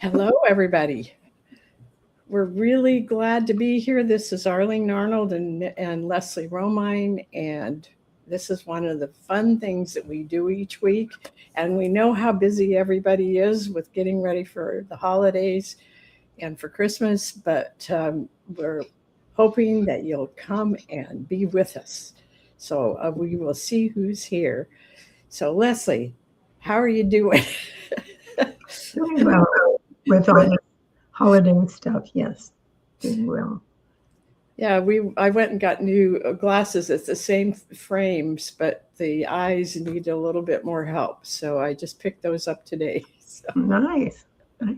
Hello, everybody. We're really glad to be here. This is Arlene Arnold and Leslie Romine, and this is one of the fun things that we do each week. And we know how busy everybody is with getting ready for the holidays and for Christmas, but we're hoping that you'll come and be with us. So we will see who's here. So, Leslie, how are you doing? Doing well with all the holiday stuff. Yes, doing well. Yeah, I went and got new glasses. It's the same frames, but the eyes need a little bit more help. So I just picked those up today. So Nice, nice.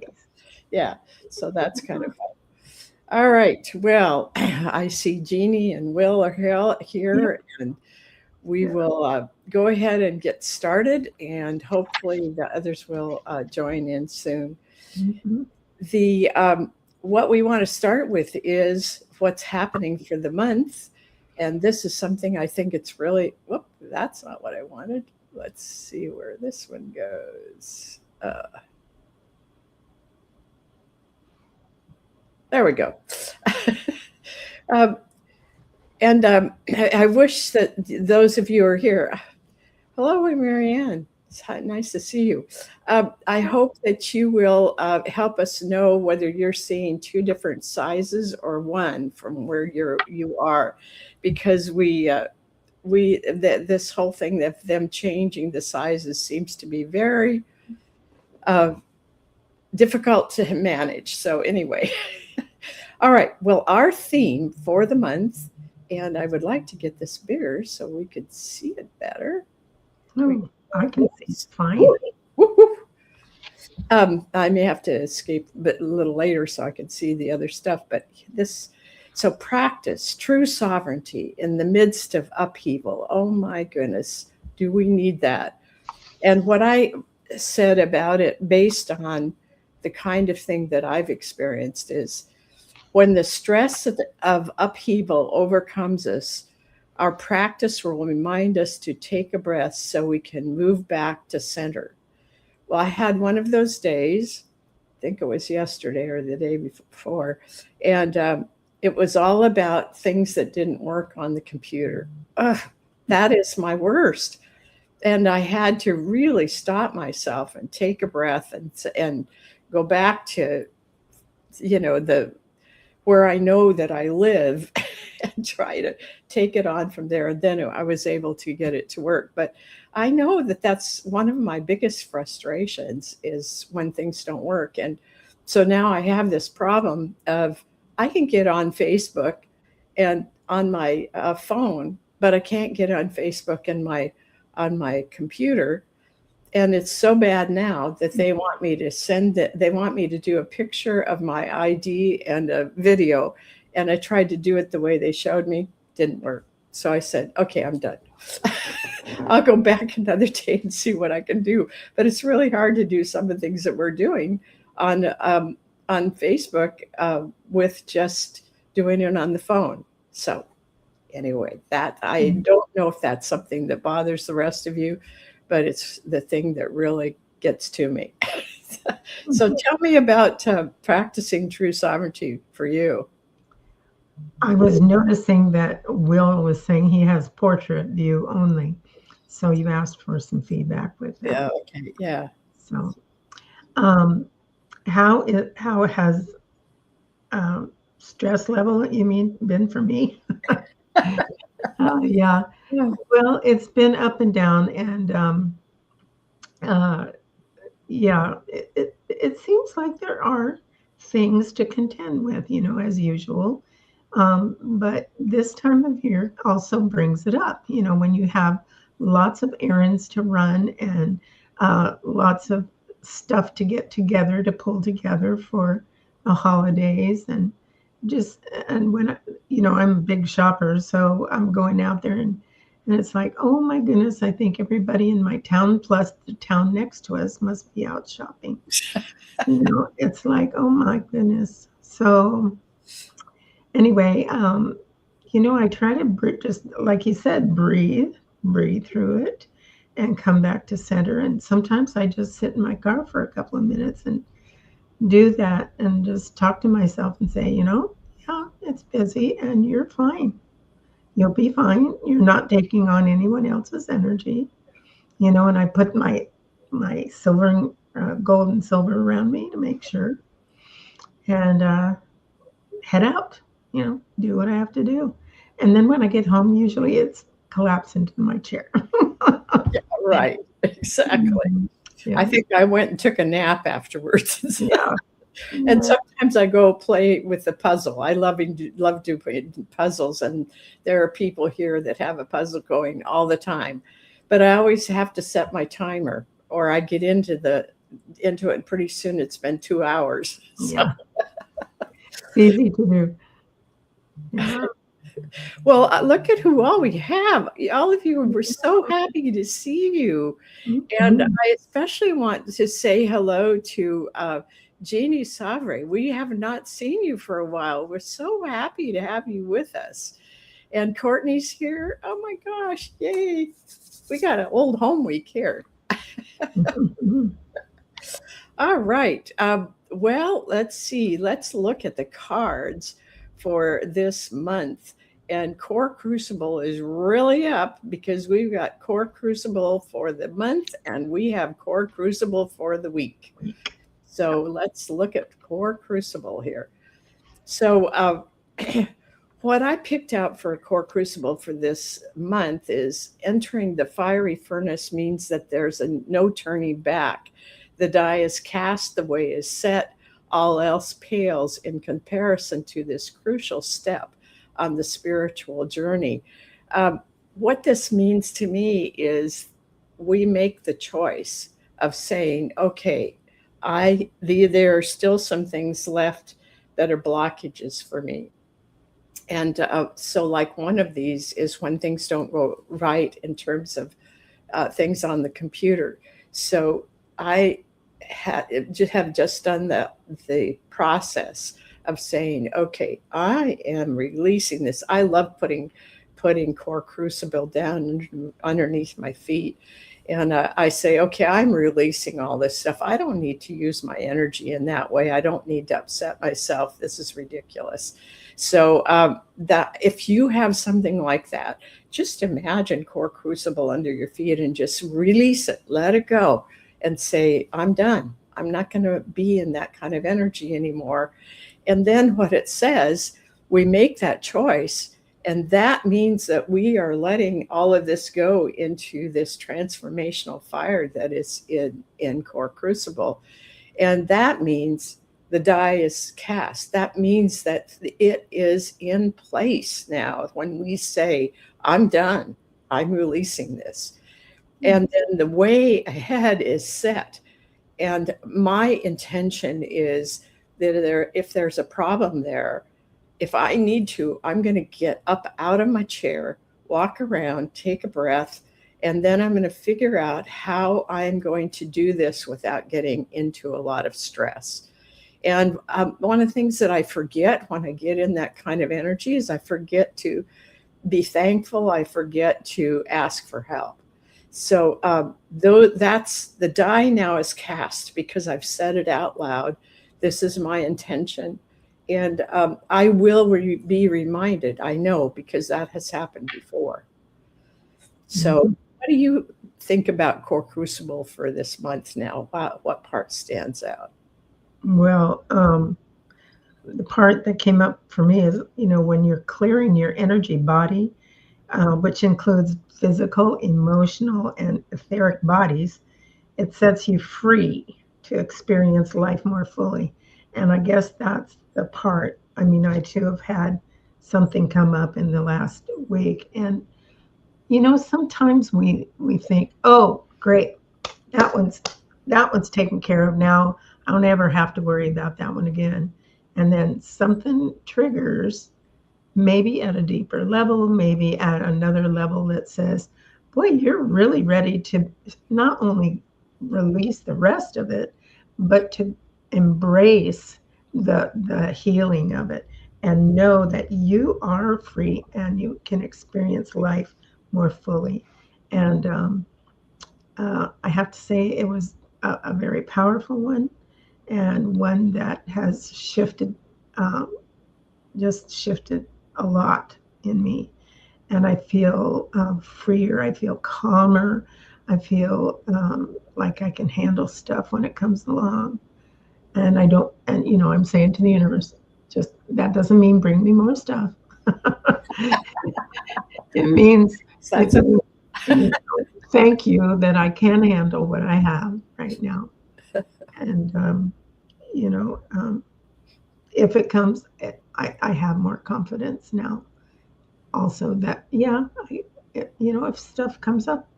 yeah, so that's kind of fun. All right. Well, I see Jeannie and Will are Yeah, here, and we yeah. will go ahead and get started, and hopefully the others will join in soon. Hmm. The What we want to start with is what's happening for the month, and this is something I think it's really. Whoop, that's not what I wanted. Let's see where this one goes. There we go. um, and I wish that those of you who are here. Hello, Marianne. It's nice to see you. I hope that you will help us know whether you're seeing two different sizes or one from where you are, because this whole thing of them changing the sizes seems to be very uh, difficult to manage. So anyway, all right. Well, our theme for the month, and I would like to get this bigger so we could see it better. We Oh, I can see it Oops. fine. Woo, woo, woo. I may have to escape a bit a little later so I can see the other stuff. But this, so practice true sovereignty in the midst of upheaval. Oh my goodness, do we need that? And what I said about it, based on the kind of thing that I've experienced, is when the stress of upheaval overcomes us, our practice will remind us to take a breath so we can move back to center. Well, I had one of those days. I think it was yesterday or the day before, and it was all about things that didn't work on the computer. Ugh, that is my worst. And I had to really stop myself and take a breath and go back to the where I know that I live and try to take it on from there. And then I was able to get it to work. But I know that that's one of my biggest frustrations is when things don't work. And so now I have this problem of I can get on Facebook and on my phone, but I can't get on Facebook and my on my computer, and it's so bad now that they want me to they want me to do a picture of my ID and a video, and I tried to do it the way they showed me, didn't work. So I said, okay, I'm done. I'll go back another day and see what I can do. But it's really hard to do some of the things that we're doing on Facebook with just doing it on the phone. So anyway, that I Mhm. don't know if that's something that bothers the rest of you, but it's the thing that really gets to me. So tell me about practicing true sovereignty for you. I was noticing that Will was saying he has portrait view only. So you asked for some feedback with that. Yeah. Okay. Yeah. So, um, how has stress level, you mean, been for me? Yeah. Yeah. Well, it's been up and down, and uh, yeah, it seems like there are things to contend with, as usual. But this time of year also brings it up, when you have lots of errands to run and lots of stuff to get together, to pull together for the holidays. And when, I'm a big shopper, so I'm going out there and it's like, oh my goodness, I think everybody in my town plus the town next to us must be out shopping. It's like, oh my goodness. So anyway, I try to just like you said, breathe through it and come back to center. And sometimes I just sit in my car for a couple of minutes and do that and just talk to myself and say, yeah, it's busy and you're fine. You'll be fine. You're not taking on anyone else's energy, and I put my silver and gold and silver around me to make sure, and head out, do what I have to do. And then when I get home, usually it's collapse into my chair. Yeah, right. Exactly. Yeah. I think I went and took a nap afterwards. Yeah. And sometimes I go play with the puzzle. I love doing puzzles, and there are people here that have a puzzle going all the time. But I always have to set my timer, or I get into it, and pretty soon it's been 2 hours. So, Yeah. It's easy to do. Yeah. well, look at who all we have. All of you, we're so happy to see you. And Mhm. I especially want to say hello to Jeannie Savre. We have not seen you for a while. We're so happy to have you with us. And Courtney's here. Oh my gosh, yay. We got an old home week here. Mhm. All right. Well, let's see. Let's look at the cards for this month. And Core Crucible is really up because we've got Core Crucible for the month and we have Core Crucible for the week. So let's look at Core Crucible here. So, what I picked out for Core Crucible for this month is entering the fiery furnace means that there's no turning back. The die is cast, the way is set, all else pales in comparison to this crucial step on the spiritual journey. Um, what this means to me is we make the choice of saying, okay, there are still some things left that are blockages for me. And so, like one of these is when things don't go right in terms of things on the computer. So I have just done the process of saying, okay, I am releasing this. I love putting Core Crucible down underneath my feet. And I say, okay, I'm releasing all this stuff. I don't need to use my energy in that way. I don't need to upset myself. This is ridiculous. So that if you have something like that, just imagine Core Crucible under your feet and just release it, let it go, and say, I'm done. I'm not going to be in that kind of energy anymore. And then what it says, we make that choice. And that means that we are letting all of this go into this transformational fire that is in Core Crucible. And that means the die is cast. That means that it is in place now. When we say, I'm done, I'm releasing this. And then the way ahead is set. And my intention is that if there's a problem there, if I need to, I'm going to get up out of my chair, walk around, take a breath, and then I'm going to figure out how I'm going to do this without getting into a lot of stress. And one of the things that I forget when I get in that kind of energy is I forget to be thankful. I forget to ask for help. So though that's the die now is cast because I've said it out loud. This is my intention. And I will be reminded, I know, because that has happened before. So, what do you think about Core Crucible for this month now? What part stands out? Well, the part that came up for me is, when you're clearing your energy body, which includes physical, emotional, and etheric bodies, it sets you free to experience life more fully. And I guess that's the part. I mean, I too have had something come up in the last week. And, sometimes we think, oh, great, that one's taken care of now. I'll never have to worry about that one again. And then something triggers, maybe at a deeper level, maybe at another level that says, boy, you're really ready to not only release the rest of it, but to embrace the healing of it and know that you are free and you can experience life more fully. And I have to say it was a very powerful one. and one that has shifted, just shifted a lot in me. And I feel freer. I feel calmer. I feel like I can handle stuff when it comes along. And I don't, and I'm saying to the universe, just that doesn't mean bring me more stuff. It means That's thank you that I can handle what I have right now. And, if it comes, I have more confidence now. Also, that, yeah, if stuff comes up,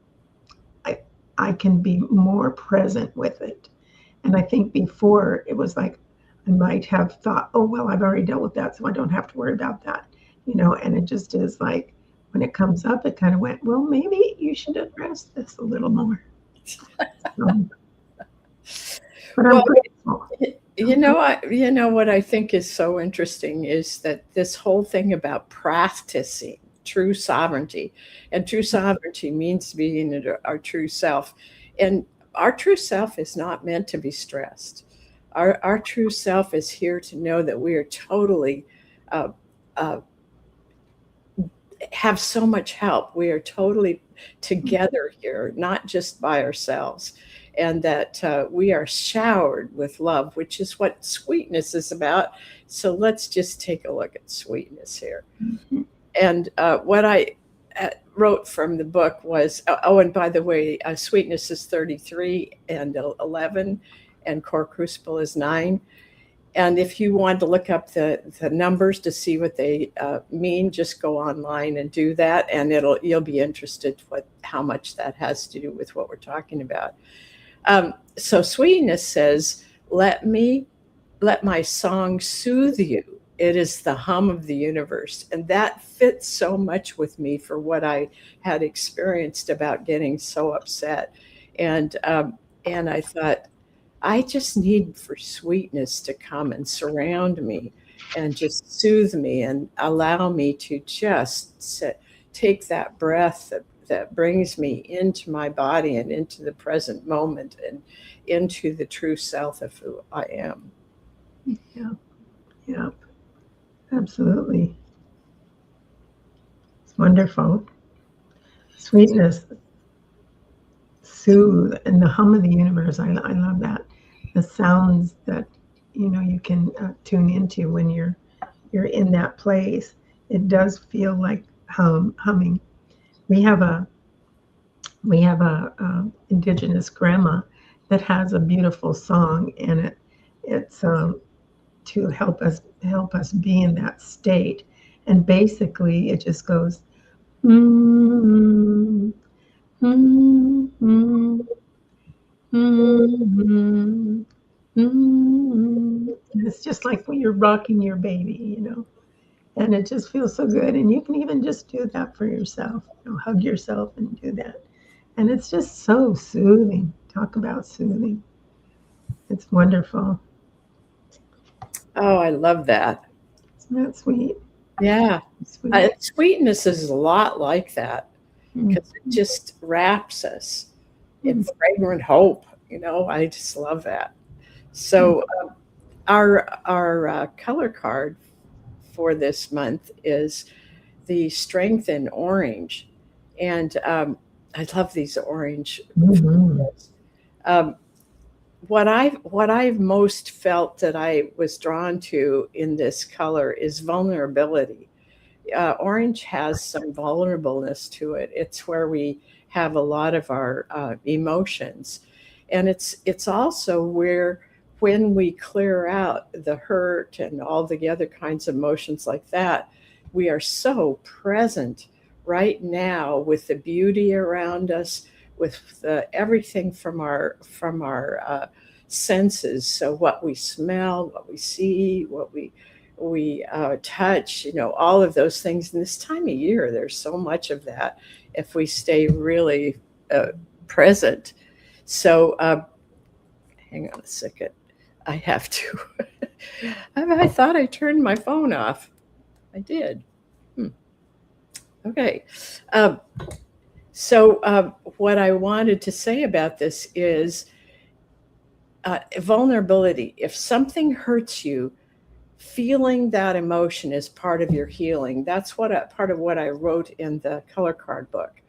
I, I can be more present with it. And I think before it was like, I might have thought, oh, well, I've already dealt with that, so I don't have to worry about that, and it just is like, when it comes up, it kind of went, well, maybe you should address this a little more. So, but I'm grateful. What I think is so interesting is that this whole thing about practicing true sovereignty, and true sovereignty means being our true self. And our true self is not meant to be stressed. Our true self is here to know that we are totally uh, uh, have so much help. We are totally together here, not just by ourselves. And that we are showered with love, which is what sweetness is about. So let's just take a look at sweetness here. Mhm. And what I wrote from the book was, oh, and by the way, sweetness is 33 and 11, and core crucible is 9. And if you want to look up the numbers to see what they mean, just go online and do that, and you'll be interested how much that has to do with what we're talking about. So sweetness says, let my song soothe you. It is the hum of the universe. And that fits so much with me for what I had experienced about getting so upset. And I thought, I just need for sweetness to come and surround me and just soothe me and allow me to just take that breath that brings me into my body and into the present moment and into the true self of who I am. Yeah, yeah, absolutely. It's wonderful. Sweetness, soothe, and the hum of the universe. I love that. The sounds that you can tune into when you're in that place. It does feel like humming. We have a indigenous grandma that has a beautiful song, and it's to help us be in that state. And basically, it just goes. Mm, mm, mm, mm, mm. It's just like when you're rocking your baby. And it just feels so good. And you can even just do that for yourself, hug yourself and do that. And it's just so soothing. Talk about soothing. It's wonderful. Oh, I love that. Isn't that sweet? Yeah. Sweet. Sweetness is a lot like that Mm, because it just wraps us in mm, fragrant hope. I just love that. mm. So our color card for this month is the strength in orange, and I love these orange. Mhm. Um, what I've most felt that I was drawn to in this color is vulnerability. Orange has some vulnerableness to it. It's where we have a lot of our emotions, and it's also where when we clear out the hurt and all the other kinds of emotions like that, we are so present right now with the beauty around us, with everything from our senses. So what we smell, what we see, what we touch, all of those things. And this time of year, there's so much of that if we stay really present. So, hang on a second. I have to. I thought I turned my phone off. I did. Hmm. Okay. Um, so, what I wanted to say about this is vulnerability. If something hurts you, feeling that emotion is part of your healing. That's part of what I wrote in the color card book.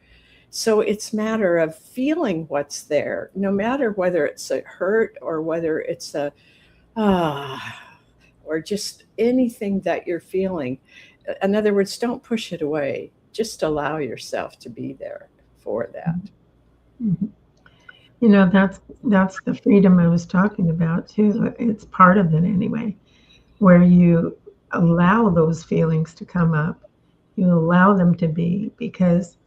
So it's a matter of feeling what's there, no matter whether it's a hurt or whether it's a or just anything that you're feeling. In other words, don't push it away. Just allow yourself to be there for that. Mhm. That's the freedom I was talking about too. It's part of it anyway, where you allow those feelings to come up. You allow them to be, because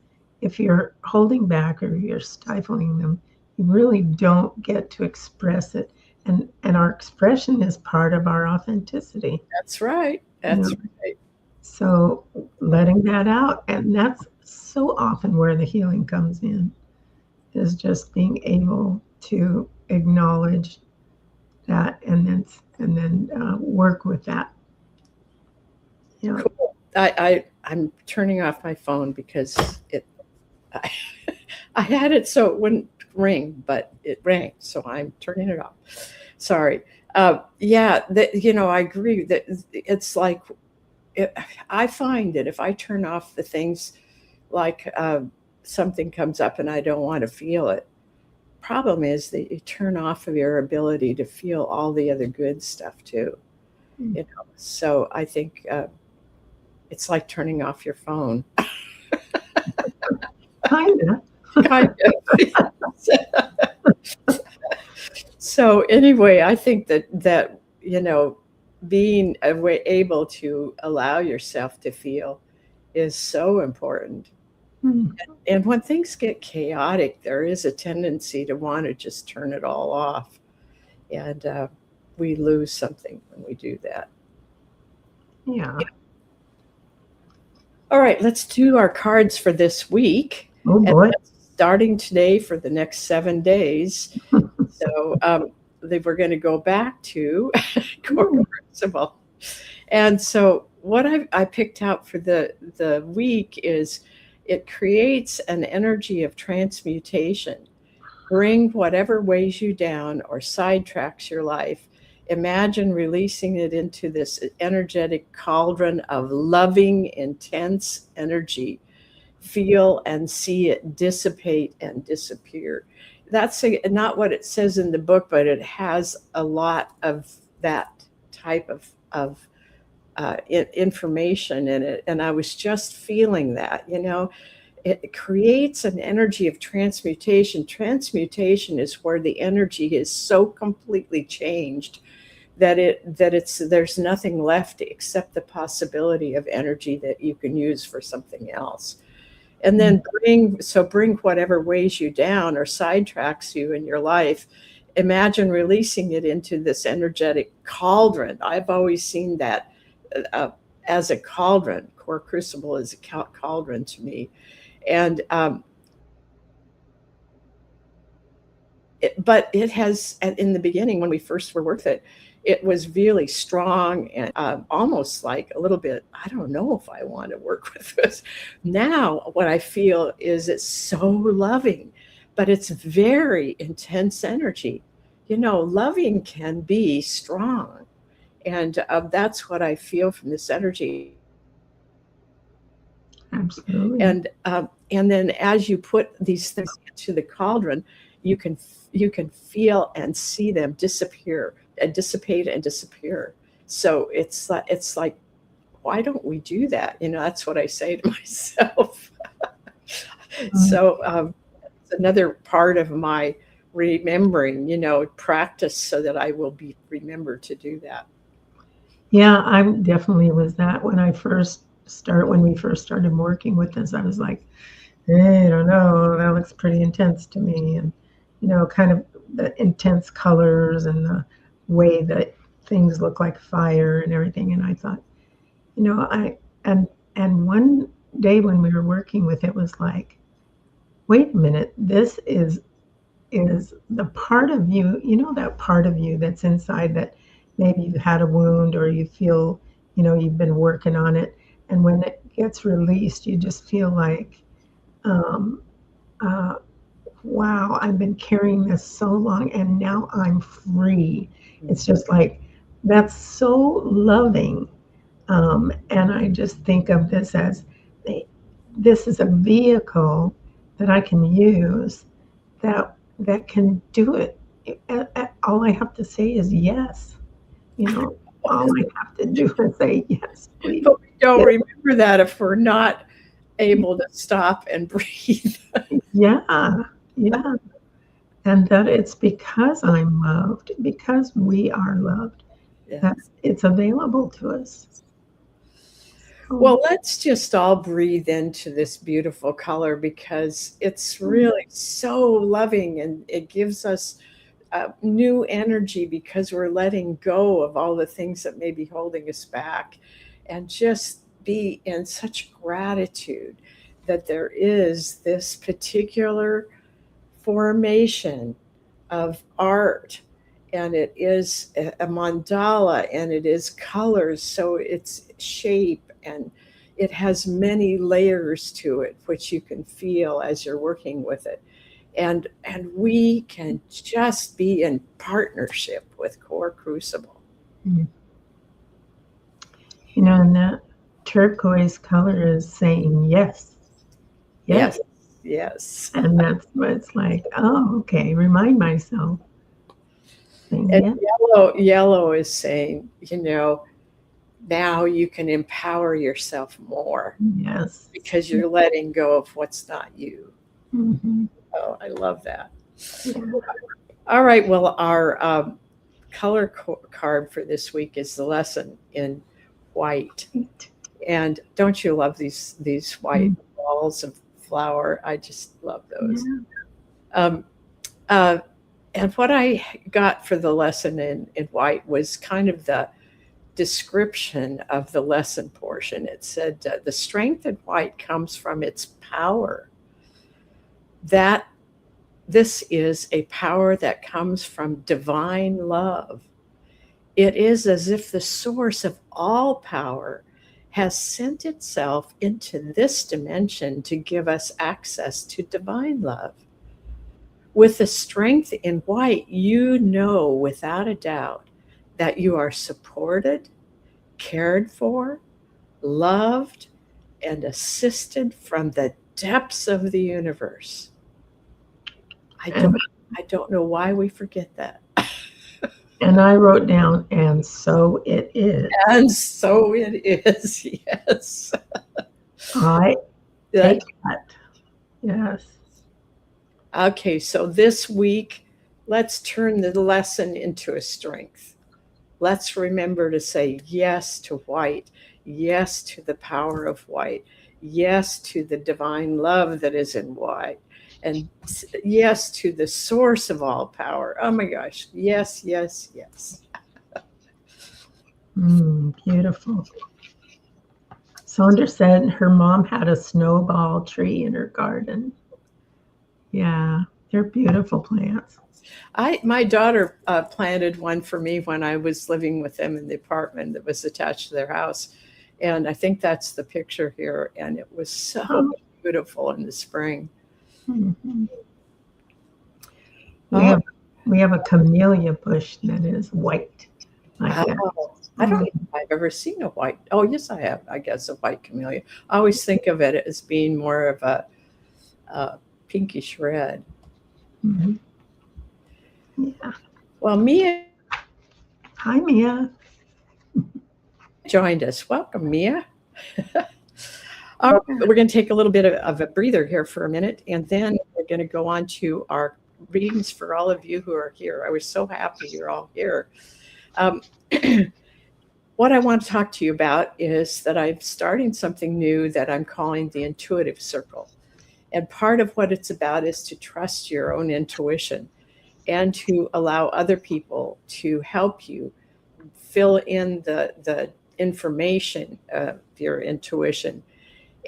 if you're holding back or you're stifling them, you really don't get to express it. And our expression is part of our authenticity. That's right. You know? That's right. So letting that out, and that's so often where the healing comes in, is just being able to acknowledge that and then work with that. Yeah. Cool. I'm turning off my phone because I, I had it so it wouldn't ring, but it rang, so I'm turning it off. Sorry. Yeah, I agree that it's like I find that if I turn off the things like something comes up and I don't want to feel it, problem is that you turn off of your ability to feel all the other good stuff too. So I think it's like turning off your phone. Kinda. Kind of. So anyway, I think that being able to allow yourself to feel is so important. Mm. And when things get chaotic, there is a tendency to want to just turn it all off, and we lose something when we do that. Yeah. All right, let's do our cards for this week. Oh And boy. that's starting today for the next 7 days. So we're going to go back to Core Principle. And so what I picked out for the week is it creates an energy of transmutation. Bring whatever weighs you down or sidetracks your life. Imagine releasing it into this energetic cauldron of loving, intense energy. Feel and see it dissipate and disappear. That's not what it says in the book, but it has a lot of that type of information in it. And I was just feeling that, it creates an energy of transmutation. Transmutation is where the energy is so completely changed that there's nothing left except the possibility of energy that you can use for something else. And then bring whatever weighs you down or sidetracks you in your life. Imagine releasing it into this energetic cauldron. I've always seen that as a cauldron. Core Crucible is a cauldron to me. And but it has, in the beginning when we first were with it, it was really strong and almost like a little bit, I don't know if I want to work with this. Now what I feel is it's so loving, but it's very intense energy. Loving can be strong. And that's what I feel from this energy. Absolutely. And then as you put these things into the cauldron, you can feel and see them disappear and dissipate and disappear. So it's like, why don't we do that? That's what I say to myself. So it's another part of my remembering, practice so that I will be remembered to do that. Yeah, I definitely was that when we first started working with this. I was like, I don't know, that looks pretty intense to me. And, kind of the intense colors and the way that things look like fire and everything. And I thought, and one day when we were working with it was like, wait a minute, this is the part of you, that part of you that's inside that maybe you had a wound or you feel, you've been working on it. And when it gets released, you just feel like, wow, I've been carrying this so long and now I'm free. It's just like, that's so loving. And I just think of this as this is a vehicle that I can use that can do it. All I have to say is yes. You know, all I have to do is say yes, please. But we don't Yes. remember that if we're not able to stop and breathe. Yeah, yeah. And that it's because I'm loved, because we are loved, that Yes. it's available to us. So, Well, let's just all breathe into this beautiful color because it's really so loving and it gives us new energy because we're letting go of all the things that may be holding us back and just be in such gratitude that there is this particular formation of art and it is a mandala and it is colors, so it's shape and it has many layers to it which you can feel as you're working with it, and we can just be in partnership with Core Crucible. mm, and that turquoise color is saying yes, Yes, yes. yes. And that's what it's like, oh, okay, remind myself, saying And yes, yellow is saying, now you can empower yourself more yes. because you're letting go of what's not you. Mm-hmm. Oh, I love that. Yeah. All right. Well, our color card for this week is the lesson in white. And don't you love these white balls of flower? I just love those. Yeah. Um, uh, and what I got for the lesson in white was kind of the description of the lesson portion. It said, the strength in white comes from its power. That this is a power that comes from divine love. It is as if the source of all power has sent itself into this dimension to give us access to divine love. With the strength in white, you know without a doubt that you are supported, cared for, loved, and assisted from the depths of the universe. I And, don't know why we forget that. and I wrote down, and so it is. And so it is, yes. I take that. Yes. Okay, so this week, let's turn the lesson into a strength. Let's remember to say yes to white, yes to the power of white, yes to the divine love that is in white, and yes to the source of all power. Oh my gosh, yes, yes, yes. Beautiful. Sandra said her mom had a snowball tree in her garden. Yeah, they're beautiful plants. My daughter planted one for me when I was living with them in the apartment that was attached to their house. And I think that's the picture here. And it was so beautiful in the spring. Mm-hmm. We have a camellia bush that is white. Like that. I don't think I've ever seen a white. Oh, yes, I have. I guess a white camellia. I always think of it as being more of a pinkish red. Mm-hmm. Yeah. Well, Mia. Hi, Mia. Joined us. Welcome, Mia. We're going to take a little bit of a breather here for a minute, and then we're going to go on to our readings for all of you who are here. I was so happy you're all here. What I want to talk to you about is that I'm starting something new that I'm calling the Intuitive Circle. And part of what it's about is to trust your own intuition and to allow other people to help you fill in the information of your intuition.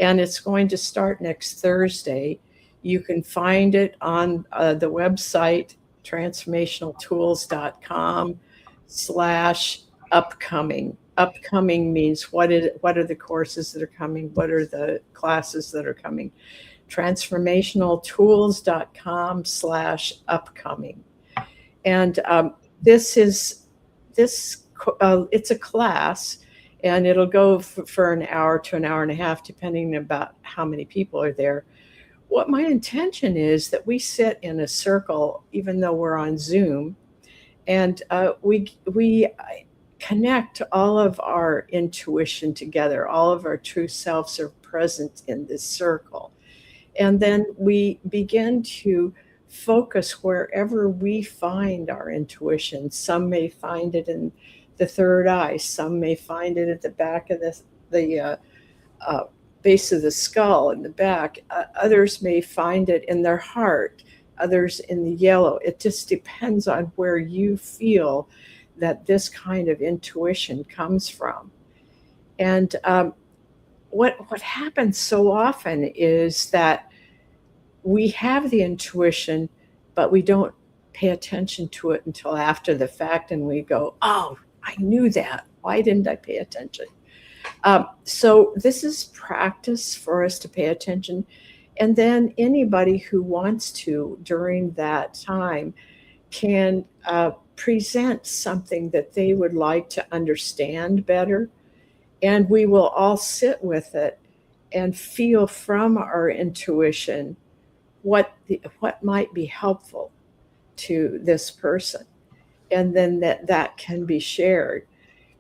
And it's going to start next Thursday. You can find it on the website, transformationaltools.com/upcoming. Upcoming means what are the courses that are coming? What are the classes that are coming? transformationaltools.com/upcoming. And this is it's a class, and it'll go for an hour to an hour and a half, depending about how many people are there. What my intention is that we sit in a circle, even though we're on Zoom, and we connect all of our intuition together. All of our true selves are present in this circle, and then we begin to focus wherever we find our intuition. Some may find it in the third eye. Some may find it at the back of the base of the skull in the back. Others may find it in their heart. Others in the yellow. It just depends on where you feel that this kind of intuition comes from. And what happens so often is that we have the intuition, but we don't pay attention to it until after the fact, and we go, oh, I knew that. Why didn't I pay attention? So this is practice for us to pay attention. And then anybody who wants to during that time can present something that they would like to understand better. And we will all sit with it and feel from our intuition what might be helpful to this person. And then that can be shared.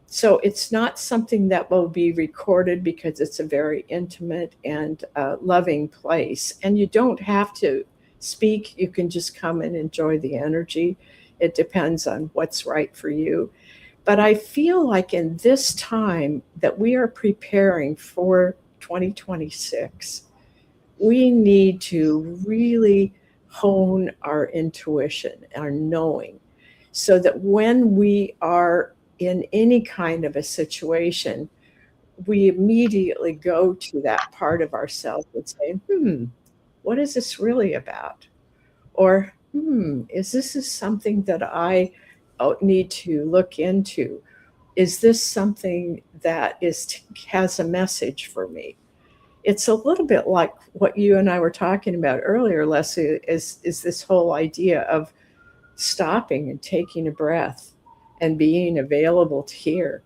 So it's not something that will be recorded because it's a very intimate and loving place. And you don't have to speak. You can just come and enjoy the energy. It depends on what's right for you. But I feel like in this time that we are preparing for 2026, we need to really hone our intuition, our knowing, so that when we are in any kind of a situation, we immediately go to that part of ourselves and say, what is this really about? Or, is this something that I need to look into? Is this something that has a message for me? It's a little bit like what you and I were talking about earlier, Leslie, is this whole idea of stopping and taking a breath and being available to hear.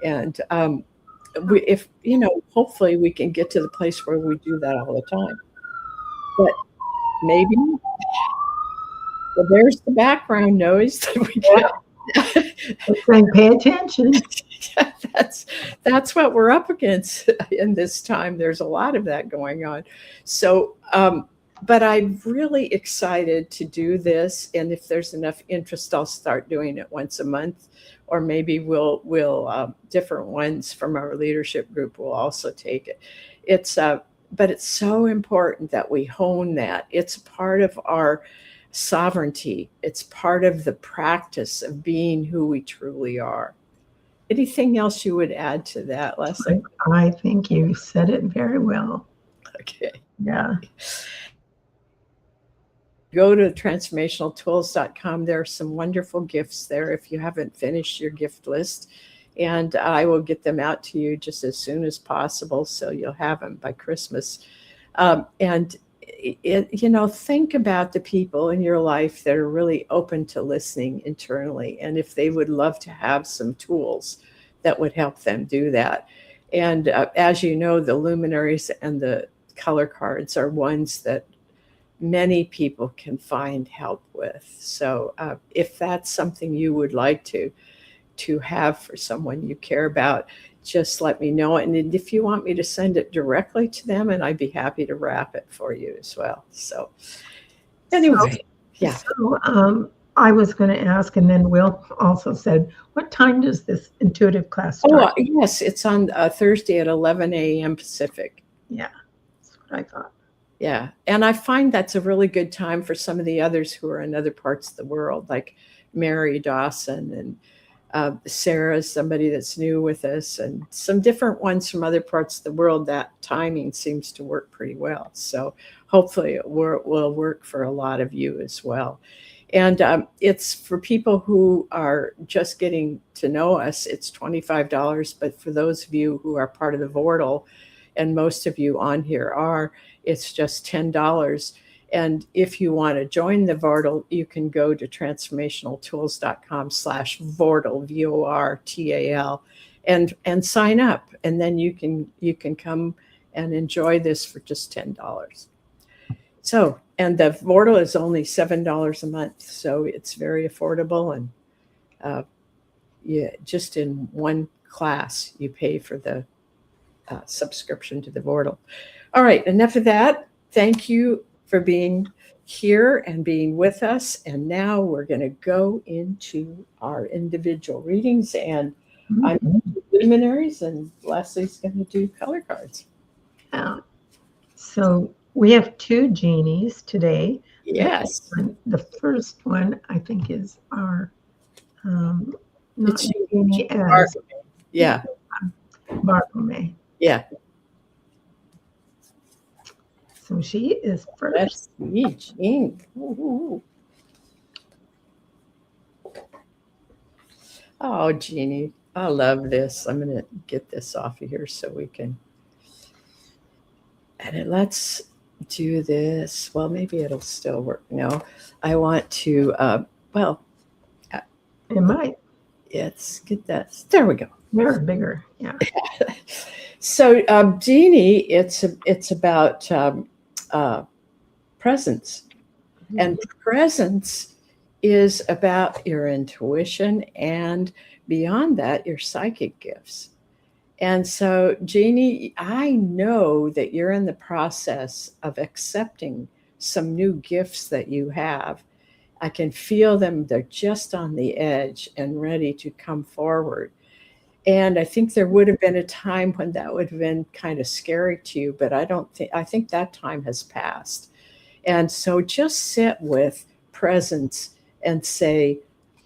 And hopefully we can get to the place where we do that all the time. But maybe, well, there's the background noise that we get. Saying, pay attention. That's what we're up against in this time. There's a lot of that going on. So, but I'm really excited to do this. And if there's enough interest, I'll start doing it once a month, or maybe we'll different ones from our leadership group will also take it. But it's so important that we hone that. It's part of our sovereignty. It's part of the practice of being who we truly are. Anything else you would add to that, Leslie? I think you said it very well. Okay. Yeah. Go to transformationaltools.com. There are some wonderful gifts there if you haven't finished your gift list. And I will get them out to you just as soon as possible, so you'll have them by Christmas. And think about the people in your life that are really open to listening internally, and if they would love to have some tools that would help them do that. And as you know, the luminaries and the color cards are ones that many people can find help with. So if that's something you would like to have for someone you care about, just let me know. And if you want me to send it directly to them, and I'd be happy to wrap it for you as well. So anyway, So I was going to ask, and then Will also said, what time does this intuitive class start? Oh, yes, it's on Thursday at 11 a.m. Pacific. Yeah, that's what I thought. Yeah, and I find that's a really good time for some of the others who are in other parts of the world, like Mary Dawson and Sarah, somebody that's new with us, and some different ones from other parts of the world. That timing seems to work pretty well. So hopefully it will work for a lot of you as well. And it's for people who are just getting to know us, it's $25. But for those of you who are part of the Vortal, and most of you on here are. It's just $10. And if you want to join the Vortal, you can go to transformationaltools.com/Vortal, VORTAL, and sign up. And then you can come and enjoy this for just $10. So, and the Vortal is only $7 a month, so it's very affordable. And just in one class, you pay for the subscription to the Vortal. All right, enough of that. Thank you for being here and being with us. And now we're going to go into our individual readings. And I'm going to do luminaries, and Leslie's going to do color cards. Yeah. So we have 2 genies today. Yes. The first one, I think, is our It's genie as Bartolome. Yeah. Bartolome. Yeah. So she is first. Let's see, Jean. Ooh. Oh, Jeannie, I love this. I'm going to get this off of here so we can. And let's do this. Well, maybe it'll still work. No, I want to, It might. let's get that. There we go. They're bigger. Yeah. So, Jeannie, it's about presence. And presence is about your intuition, and beyond that, your psychic gifts. And so, Jeannie, I know that you're in the process of accepting some new gifts that you have. I can feel them. They're just on the edge and ready to come forward. And I think there would have been a time when that would have been kind of scary to you, but I think that time has passed. And so just sit with presence and say,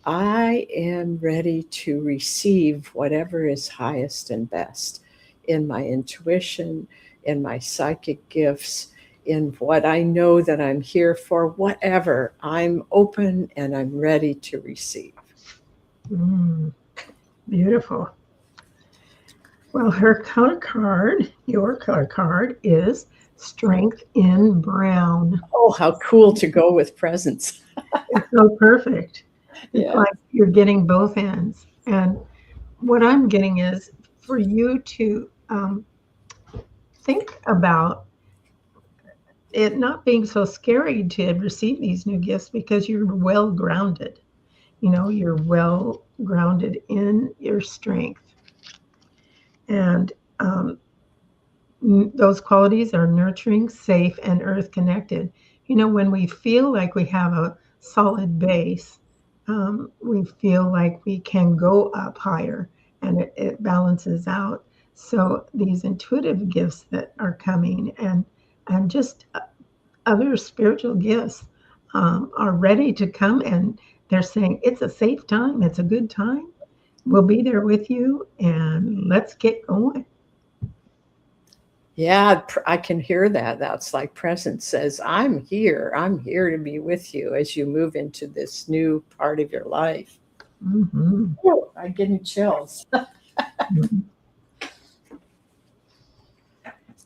I am ready to receive whatever is highest and best in my intuition, in my psychic gifts, in what I know that I'm here for, whatever. I'm open and I'm ready to receive. Beautiful. Well, her color card, your color card, is Strength in Brown. Oh, how cool to go with presence. It's so perfect. It's Yeah. like you're getting both ends. And what I'm getting is for you to think about it not being so scary to receive these new gifts because you're well grounded. You know, you're well grounded in your strength. And those qualities are nurturing, safe, and earth connected. You know, when we feel like we have a solid base, we feel like we can go up higher, and it balances out. So these intuitive gifts that are coming and just other spiritual gifts are ready to come, and they're saying it's a safe time, it's a good time. We'll be there with you, and let's get going. Yeah, I can hear that. That's like presence says, I'm here. I'm here to be with you as you move into this new part of your life. Mm-hmm. Oh, I'm getting chills.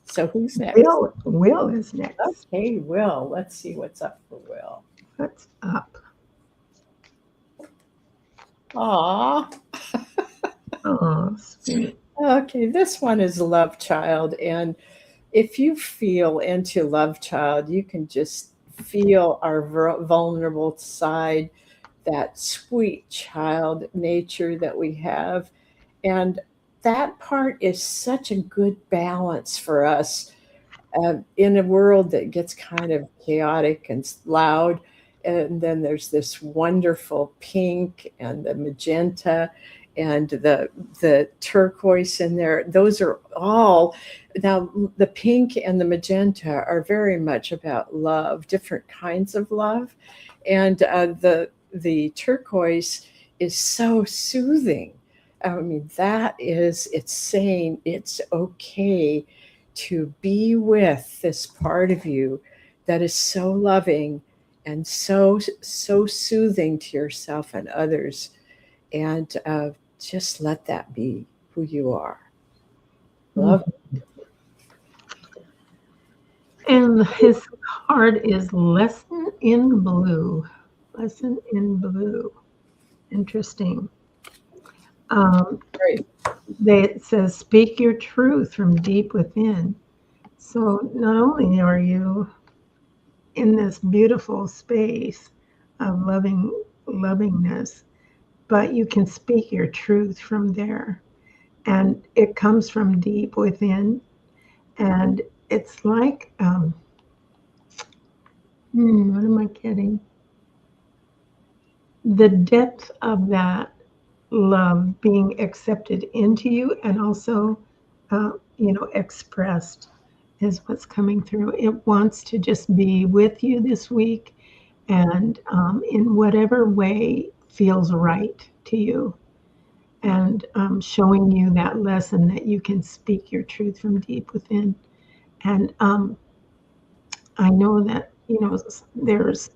So who's next? Will is next. Okay, Will. Let's see what's up for Will. What's up? Aw. Oh, sweet. Okay, this one is Love Child. And if you feel into Love Child, you can just feel our vulnerable side, that sweet child nature that we have. And that part is such a good balance for us in a world that gets kind of chaotic and loud. And then there's this wonderful pink and the magenta and the turquoise in there. Those are all, now the pink and the magenta are very much about love, different kinds of love. And the turquoise is so soothing. I mean, it's saying it's okay to be with this part of you that is so loving and so soothing to yourself and others. And just let that be who you are. Love. And his card is Lesson in Blue. Lesson in Blue. Interesting. Um, Right. it says, speak your truth from deep within. So not only are you in this beautiful space of lovingness, but you can speak your truth from there. And it comes from deep within. And it's like, what am I getting? The depth of that love being accepted into you and also, expressed is what's coming through. It wants to just be with you this week and in whatever way feels right to you. And showing you that lesson that you can speak your truth from deep within. And I know that, there's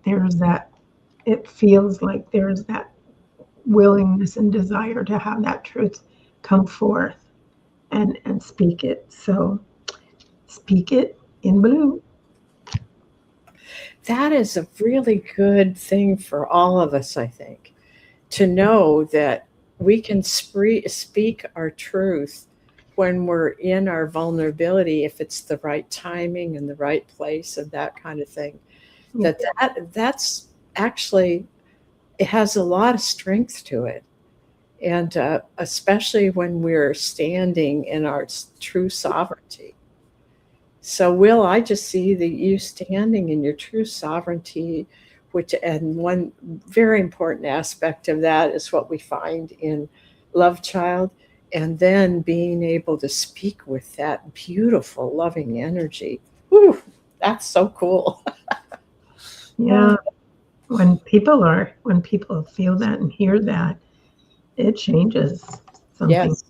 that, it feels like there's that willingness and desire to have that truth come forth and speak it. So speak it in blue. That is a really good thing for all of us, I think, to know that we can speak our truth when we're in our vulnerability, if it's the right timing and the right place and that kind of thing. Yeah. That's actually, it has a lot of strength to it. And especially when we're standing in our true sovereignty. So, Will, I just see that you standing in your true sovereignty, which, and one very important aspect of that is what we find in Love Child, and then being able to speak with that beautiful, loving energy. Whew, that's so cool. Yeah. When people feel that and hear that, it changes something. Yes.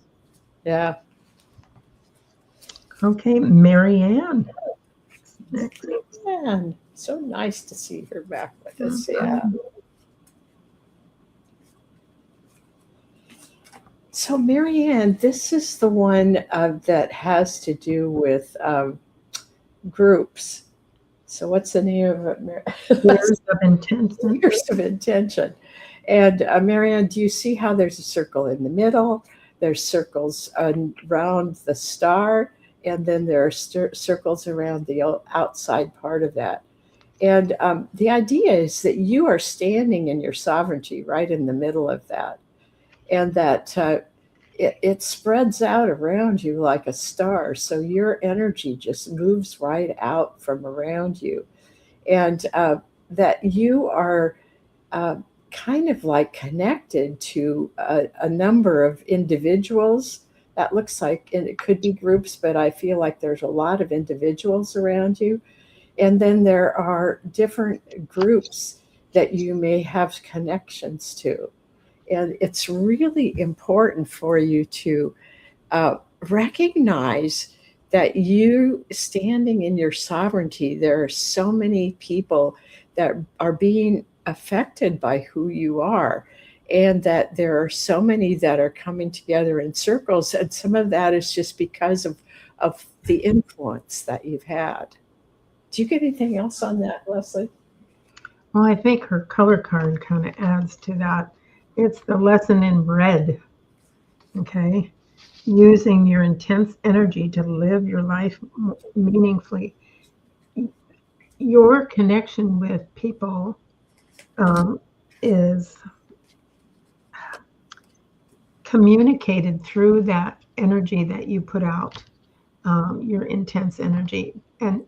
Yeah. Okay, Marianne. Next. Man, so nice to see her back with us. Yeah. So, Marianne, this is the one that has to do with groups. So, what's the name of it? Years of intention. Years of intention. And Marianne, do you see how there's a circle in the middle? There's circles around the star, and then there are circles around the outside part of that. And the idea is that you are standing in your sovereignty right in the middle of that, and that it spreads out around you like a star. So your energy just moves right out from around you, and that you are kind of like connected to a number of individuals. That looks like, and it could be groups, but I feel like there's a lot of individuals around you. And then there are different groups that you may have connections to. And it's really important for you to recognize that you standing in your sovereignty, there are so many people that are being affected by who you are, and that there are so many that are coming together in circles. And some of that is just because of the influence that you've had. Do you get anything else on that, Leslie? Well, I think her color card kind of adds to that. It's the lesson in red. Okay. Using your intense energy to live your life meaningfully. Your connection with people is communicated through that energy that you put out, your intense energy. And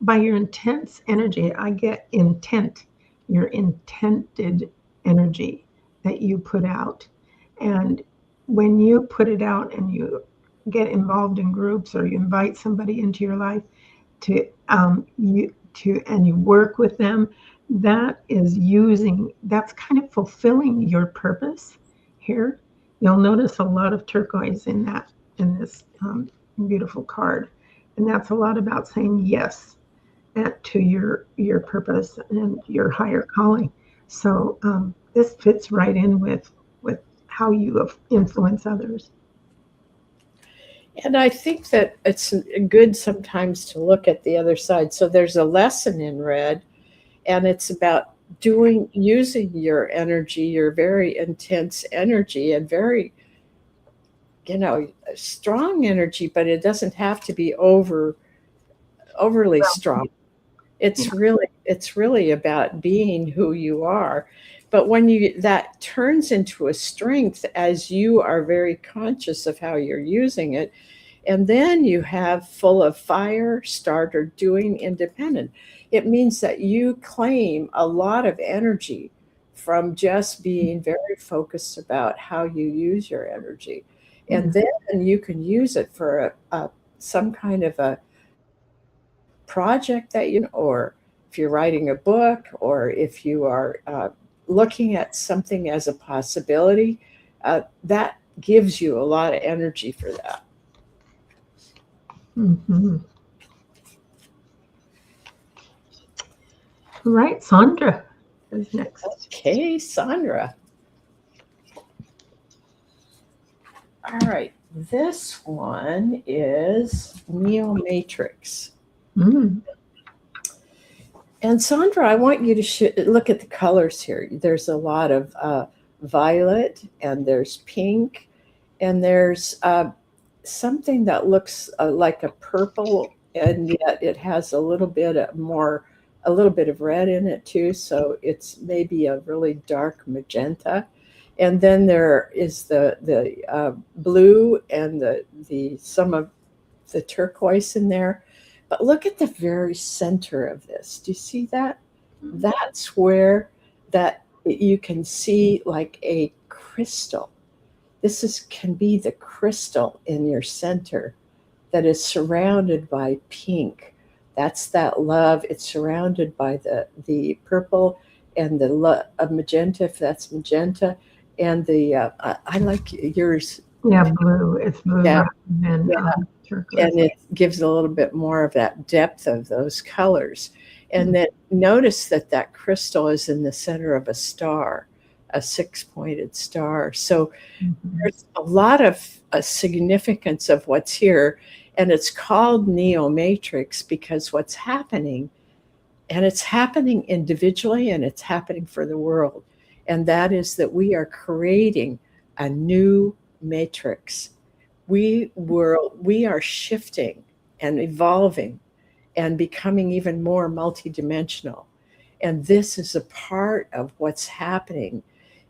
by your intense energy, I get intent, your intended energy that you put out. And when you put it out and you get involved in groups or you invite somebody into your life to and you work with them, that's kind of fulfilling your purpose here. You'll notice a lot of turquoise in this beautiful card, and that's a lot about saying yes to your purpose and your higher calling. So this fits right in with how you influence others. And I think that it's good sometimes to look at the other side. So there's a lesson in red, and it's about using your energy, your very intense energy, and very, strong energy, but it doesn't have to be overly strong. Yeah. It's really about being who you are. But when that turns into a strength as you are very conscious of how you're using it, and then you have full of fire, starter doing independent. It means that you claim a lot of energy from just being very focused about how you use your energy. And then you can use it for some kind of a project or if you're writing a book, or if you are looking at something as a possibility, that gives you a lot of energy for that. Mm-hmm. All right, Sandra is next. Okay, Sandra. All right, this one is Neomatrix. Mm. And Sandra, I want you to look at the colors here. There's a lot of violet, and there's pink, and there's something that looks like a purple, and yet it has a little bit of red in it too. So it's maybe a really dark magenta. And then there is the blue and the some of the turquoise in there. But look at the very center of this. Do you see that? That's where that you can see like a crystal. Can be the crystal in your center that is surrounded by pink. That's that love. It's surrounded by the purple and the magenta, if that's magenta, and I like yours. Yeah, blue. It's blue. Yeah, And yeah. turquoise. And it gives a little bit more of that depth of those colors. And then notice that crystal is in the center of a star, a 6-pointed star. So there's a lot of significance of what's here. And it's called Neomatrix because what's happening, and it's happening individually, and it's happening for the world. And that is that we are creating a new matrix. We are shifting and evolving and becoming even more multidimensional. And this is a part of what's happening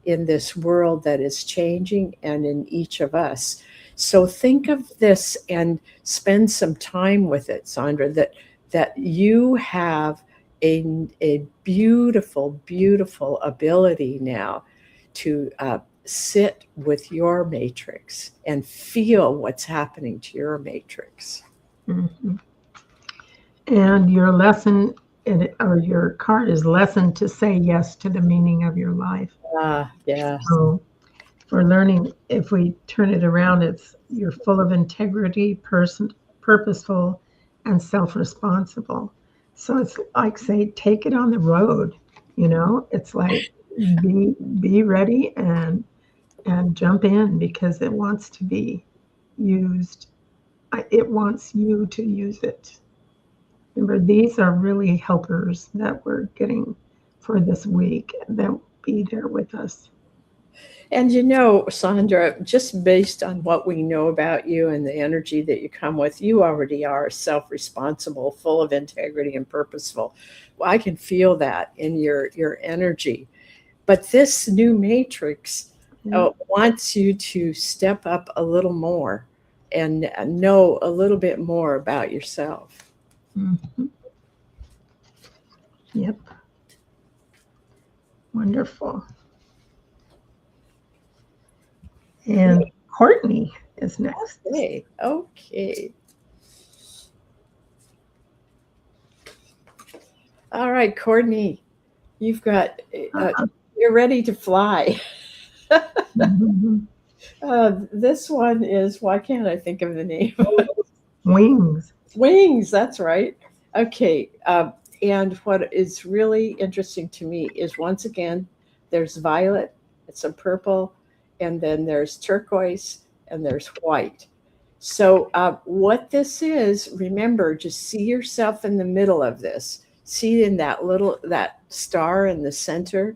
in this world that is changing and in each of us. So think of this and spend some time with it, Sandra, that you have a beautiful, beautiful ability now to sit with your matrix and feel what's happening to your matrix. Mm-hmm. And your lesson or your card is lesson to say yes to the meaning of your life. Yeah. So we're learning, if we turn it around, it's you're full of integrity, purposeful, and self-responsible. So it's like, say, take it on the road. It's like be ready and jump in, because it wants to be used. It wants you to use it. Remember, these are really helpers that we're getting for this week that will be there with us. And Sandra, just based on what we know about you and the energy that you come with, you already are self-responsible, full of integrity, and purposeful. Well, I can feel that in your energy. But this new matrix wants you to step up a little more and know a little bit more about yourself. Mm-hmm. Yep. Wonderful. And Courtney is next. Okay. All right, Courtney, you've got, you're ready to fly. Mm-hmm. This one is, why can't I think of the name? Wings. Wings, that's right. Okay. And what is really interesting to me is, once again, there's violet, it's a purple, and then there's turquoise, and there's white. So, what this is, remember, just see yourself in the middle of this. See in that star in the center,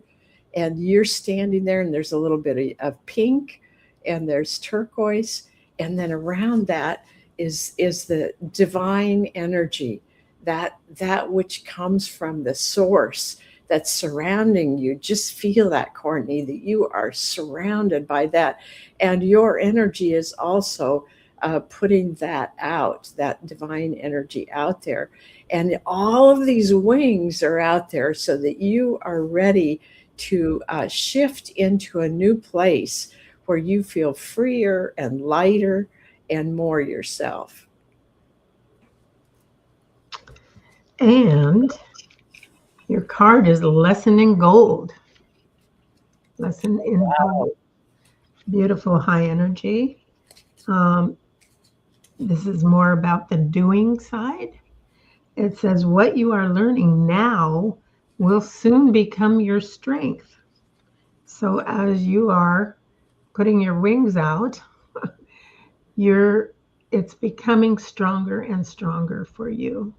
and you're standing there, and there's a little bit of pink, and there's turquoise, and then around that is the divine energy, that which comes from the source that's surrounding you. Just feel that, Courtney, that you are surrounded by that, and your energy is also putting that out, that divine energy out there. And all of these wings are out there so that you are ready to shift into a new place where you feel freer and lighter and more yourself. And your card is Lesson in Gold. Lesson in Gold. Beautiful high energy. This is more about the doing side. It says, what you are learning now will soon become your strength. So as you are putting your wings out, it's becoming stronger and stronger for you.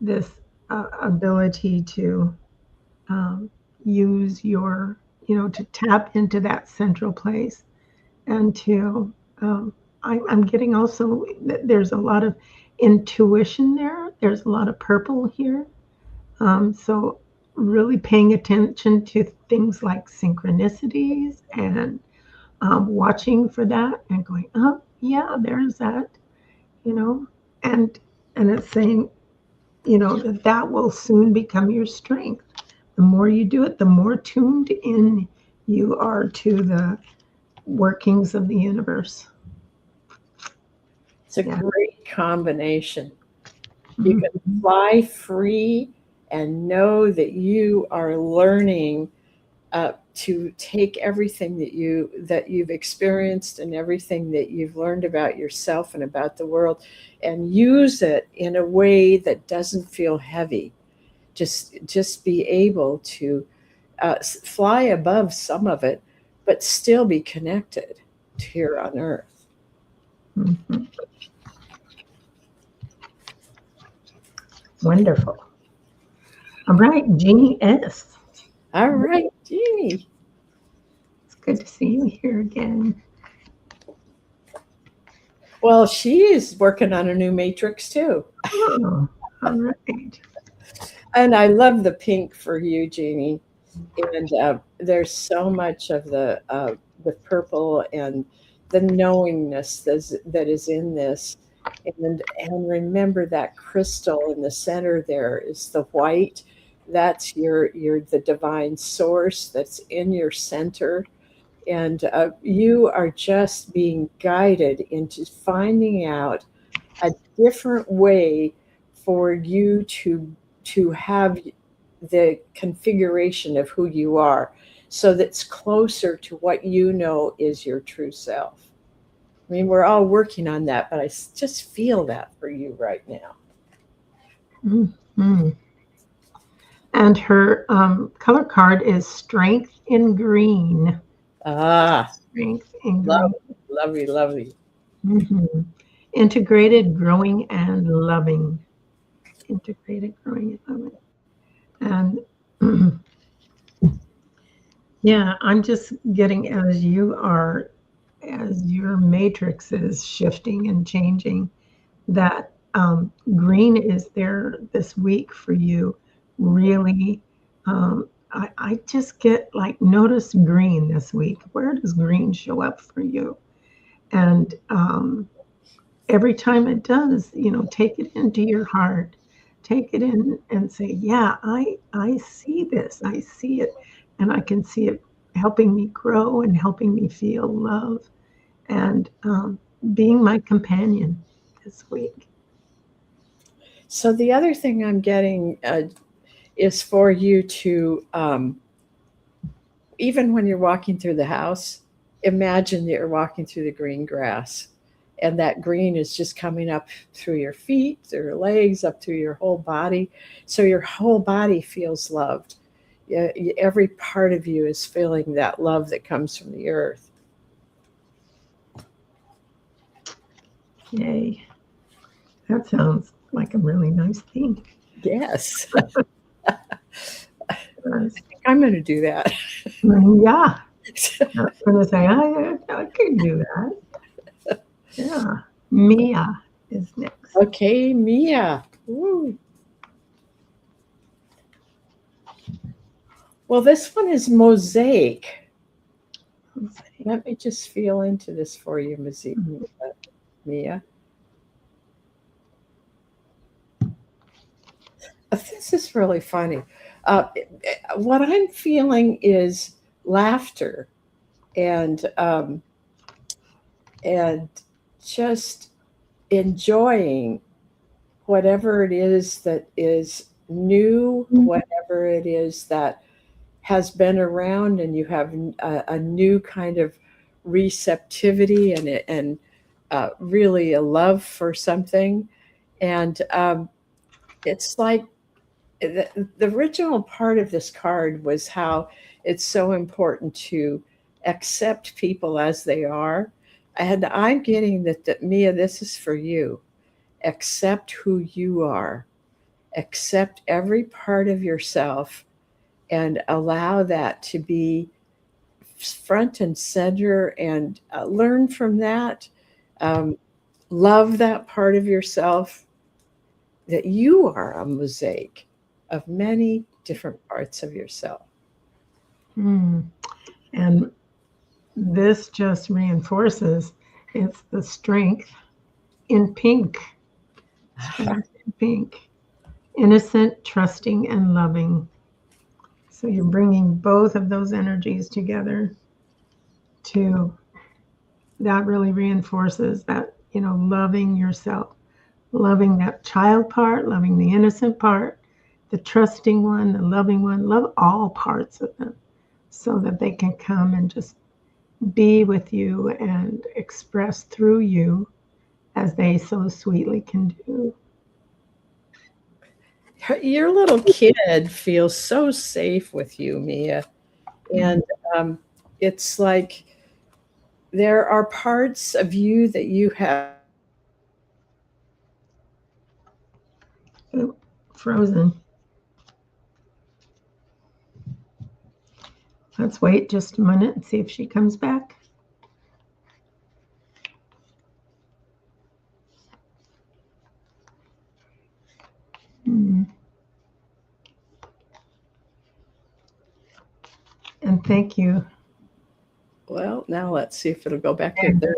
This ability to use your, to tap into that central place, and to, I'm getting also that there's a lot of intuition there. There's a lot of purple here. So really paying attention to things like synchronicities, and watching for that and going, oh, yeah, there's that, and it's saying, that will soon become your strength. The more you do it, the more tuned in you are to the workings of the universe. It's a great combination. You can fly free and know that you are learning to take everything that you've experienced and everything that you've learned about yourself and about the world, and use it in a way that doesn't feel heavy. Just be able to fly above some of it, but still be connected to here on Earth. Mm-hmm. Wonderful. All right, Jeannie S. All right, Jeannie. It's good to see you here again. Well, she is working on a new matrix too. Oh, all right. And I love the pink for you, Jeannie. And there's so much of the purple and the knowingness that is in this. And remember that crystal in the center there is the white. That's the divine source that's in your center. And you are just being guided into finding out a different way for you to have the configuration of who you are, so that's closer to what you know is your true self. I mean, we're all working on that, but I just feel that for you right now. Mm-hmm. And her color card is Strength in Green. Strength in Green. Lovely, lovely. Mm-hmm. Integrated, growing, and loving. Integrated, growing, and loving. And yeah, I'm just getting, as your matrix is shifting and changing, that green is there this week for you. Really, I just get like, notice green this week. Where does green show up for you? And every time it does, take it into your heart, take it in and say, yeah, I see this, I see it, and I can see it helping me grow and helping me feel love, and being my companion this week. So the other thing I'm getting is for you to, even when you're walking through the house, imagine that you're walking through the green grass, and that green is just coming up through your feet, through your legs, up through your whole body. So your whole body feels loved. Every part of you is feeling that love that comes from the earth. Yay. That sounds like a really nice thing. Yes, Yes. I'm going to do that. Yeah. I was going to say, I could do that. Yeah. Mia is next. Okay, Mia. Woo. Well, this one is mosaic. Let's see. Let me just feel into this for you, Mia. This is really funny. What I'm feeling is laughter and and just enjoying whatever it is that is new, whatever it is that has been around, and you have a new kind of receptivity and really a love for something. And it's like the original part of this card was how it's so important to accept people as they are. And I'm getting that Mia, this is for you. Accept who you are, accept every part of yourself, and allow that to be front and center and learn from that. Um, Love that part of yourself, that you are a mosaic of many different parts of yourself. Mm. And this just reinforces it's the strength in pink. Strength in pink. Innocent, trusting, and loving. So you're bringing both of those energies together to that really reinforces that, loving yourself, loving that child part, loving the innocent part, the trusting one, the loving one, love all parts of them so that they can come and just be with you and express through you as they so sweetly can do. Your little kid feels so safe with you, Mia. And it's like there are parts of you that you have. Oh, frozen. Let's wait just a minute and see if she comes back. And thank you. Well, now let's see if it'll go back in there.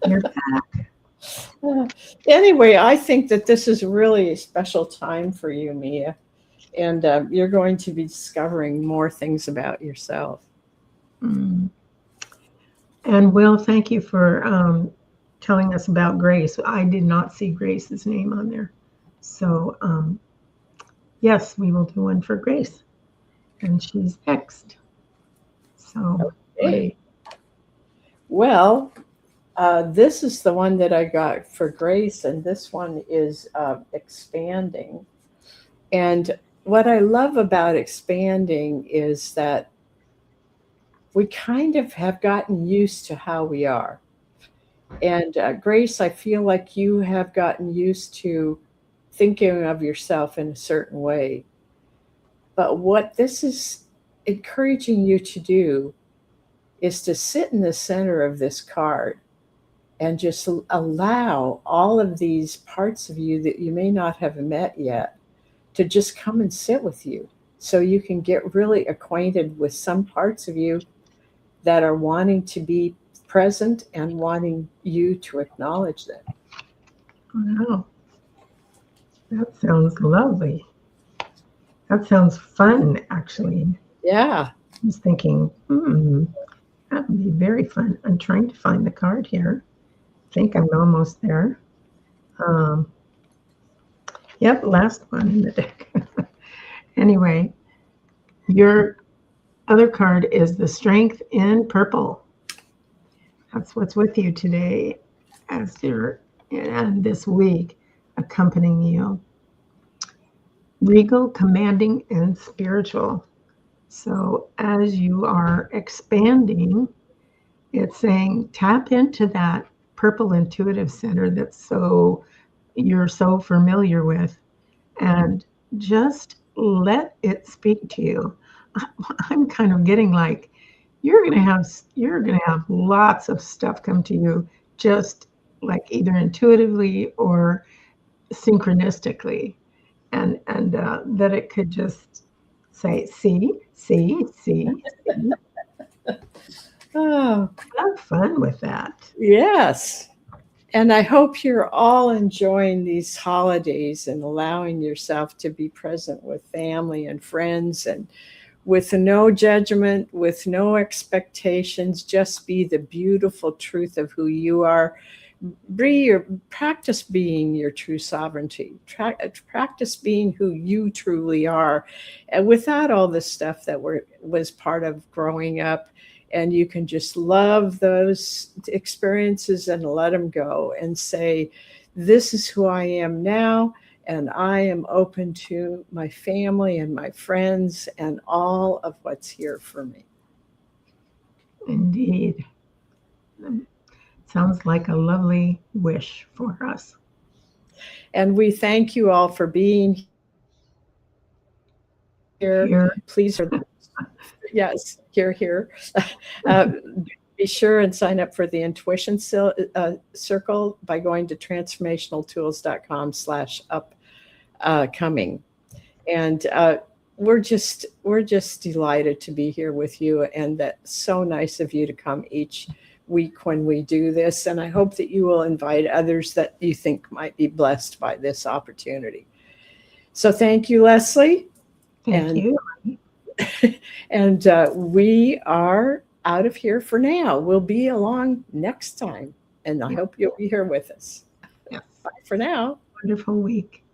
You're back. Anyway, I think that this is really a special time for you, Mia, and you're going to be discovering more things about yourself. And Will, thank you for telling us about Grace. I did not see Grace's name on there. So, yes, we will do one for Grace. And she's next. So, Okay. Well, this is the one that I got for Grace, and this one is expanding. And what I love about expanding is that we kind of have gotten used to how we are. And Grace, I feel like you have gotten used to thinking of yourself in a certain way. But what this is encouraging you to do is to sit in the center of this card and just allow all of these parts of you that you may not have met yet to just come and sit with you, so you can get really acquainted with some parts of you that are wanting to be present and wanting you to acknowledge them. Wow. That sounds lovely. That sounds fun, actually. Yeah. I was thinking, that would be very fun. I'm trying to find the card here. I think I'm almost there. Yep, last one in the deck. Anyway, your other card is the Strength in Purple. That's what's with you today as you're and this week accompanying you. Regal, commanding, and spiritual. So as you are expanding, it's saying tap into that Purple Intuitive Center that's you're so familiar with, and just let it speak to you. I'm kind of getting like you're gonna have lots of stuff come to you, just like either intuitively or synchronistically, and that it could just say, see. Oh, Have fun with that. yes. And I hope you're all enjoying these holidays and allowing yourself to be present with family and friends, and with no judgment, with no expectations, just be the beautiful truth of who you are. Practice being your true sovereignty. Practice being who you truly are, and without all the stuff that was part of growing up. And you can just love those experiences and let them go and say, this is who I am now, and I am open to my family and my friends and all of what's here for me. Indeed. Sounds like a lovely wish for us. And we thank you all for being here. Please, yes, here. Be sure and sign up for the Intuition Circle by going to transformationaltools.com/upcoming. And we're just delighted to be here with you, and that's so nice of you to come each week when we do this. And I hope that you will invite others that you think might be blessed by this opportunity. So thank you, Leslie. Thank you. And we are out of here for now. We'll be along next time, and I hope you'll be here with us. Yes. Bye for now. Wonderful week.